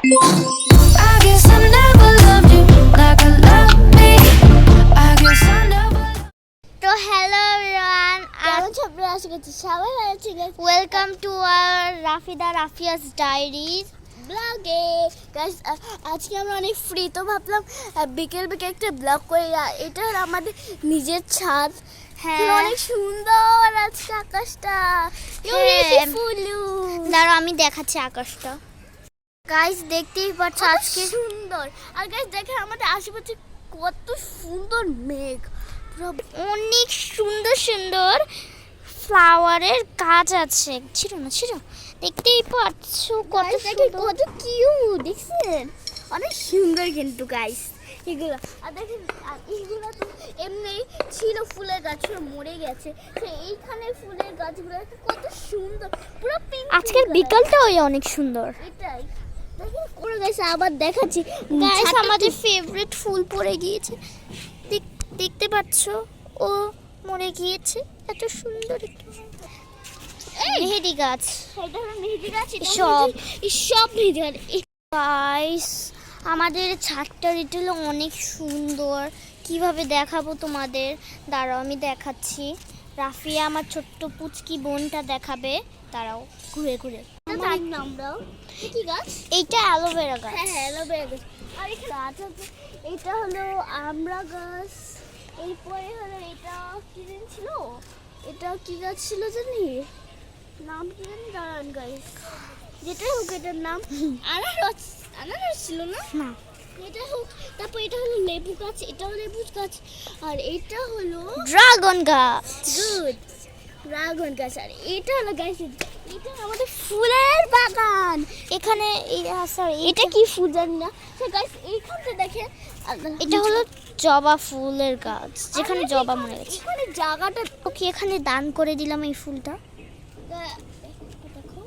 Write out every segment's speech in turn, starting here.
I guess I never loved you like I love me. I guess I never. তো hello everyone, welcome to our Rafia's diaries ব্লগে। Guys আজকে আমরা অনেক free, তো ভাবলাম বিকেল একটা ব্লগ করে। এটা হলো আমাদের নিজের ছাদ। হ্যাঁ, অনেক সুন্দর আজকে আকাশটা। দাঁড়াও আমি দেখাচ্ছি আকাশটা। গাইস দেখতেই পাচ্ছ আজকে সুন্দর। আর গাইস দেখেন আমাদের আশেপাশে কত সুন্দর মেঘ, অনেক সুন্দর সুন্দর ফ্লাওয়ারের গাছ আছে। ছিল দেখতেই পাচ্ছ কত সুন্দর, কত কিউট দেখছেন, অনেক সুন্দর কিন্তু গাইস এগুলো। আর দেখেন এইগুলো তো এমনি ছিল ফুলের গাছ, মরে গেছে। তো এইখানে ফুলের গাছগুলো কত সুন্দর, পুরো পিঙ্ক। আজকের বিকালটাও অনেক সুন্দর। এটাই দেখেন পুরো গাইস। আবার দেখাচ্ছি গাইস আমাদের ফেভারিট ফুল পড়ে গিয়েছে, দেখতে পাচ্ছ ও মরে গিয়েছে। এত সুন্দর একটা মেহেদি গাছ, এটা হলো মেহেদি গাছ। সব মেহেদি গাছ। গাইস আমাদের ছাদটা রিটেল অনেক সুন্দর, কিভাবে দেখাবো তোমাদের, দাঁড়াও আমি দেখাচ্ছি। রাফিয়া আমার ছোট্ট পুচকি বোনটা দেখাবে, দাঁড়াও ঘুরে ঘুরে। আমরাও কি গাছ? এইটা অ্যালোভেরা গাছ। হ্যাঁ অ্যালোভেরা গাছ। আর এখানে গাছ আছে, এটা হলো আমড়া গাছ। এরপরে হলো এটা কি জানি ছিল, এটা কি গাছ ছিল জানি, নাম কি জানি, দাঁড়ান গাইস। যেটা হোক এটার নাম আনারস ছিল না? না, এটা হোক। তারপর এটা হলো লেবু গাছ, এটাও লেবু গাছ। আর এটা হলো ড্রাগন গাছ। গুড, ড্রাগন গাছ। আর এটা হলো গাইস, এটা আমাদের ফুলের বাগান। এখানে সরি এটা কি ফুল জানি না। তো গাইস এইখানটা দেখেন, এটা হলো জবা ফুলের গাছ, যেখানে জবা মরে গেছে। এখানে জায়গাটা ওকে এখানে দান করে দিলাম এই ফুলটা। দেখো,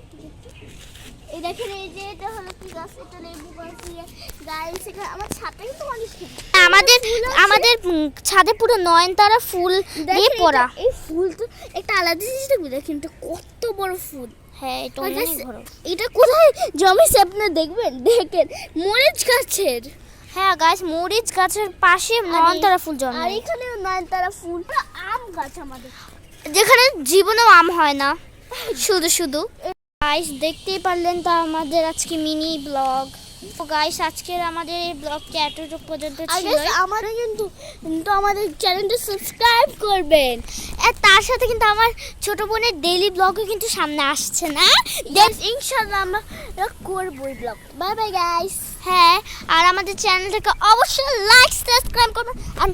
এই দেখেন এই যে এটা হলো কি গাছ, এটা লেবু গাছ। গাইস এখানে আমার ছাদটা কিন্তু অনেক সুন্দর। আমাদের ছাদে পুরো নয়নতারা ফুল দিয়ে পড়া। এই ফুল তো একটা আলাদা জিনিস, দেখবে দেখেন এটা কত বড় ফুল। হ্যাঁ এটা অনেক বড়। এটা কোথায় জমিছে আপনারা দেখবেন, দেখেন মরিচ গাছের। হ্যাঁ গাছ, মরিচ গাছের পাশে নয়নতারা ফুল আর জন্মায়। এখানে নয়নতারা ফুল। আম গাছ আমাদের, যেখানে জীবনেও আম হয় না, শুধু গাইস দেখতেই পারলেন। তো আমাদের আজকে মিনি ব্লগ। তো গাইস আজকের আমাদের এই ব্লগটা এতটুকু পর্যন্ত ছিল। আমাদের কিন্তু আমাদের চ্যানেলটা সাবস্ক্রাইব করবেন। আর তার সাথে কিন্তু আমার ছোট বোনের ডেইলি ব্লগও কিন্তু সামনে আসছে না, ইনশাআল্লাহ আমরা করবই ব্লগ। Bye bye guys. হ্যাঁ আর আমাদের চ্যানেলটাকে অবশ্যই লাইক সাবস্ক্রাইব করবেন আর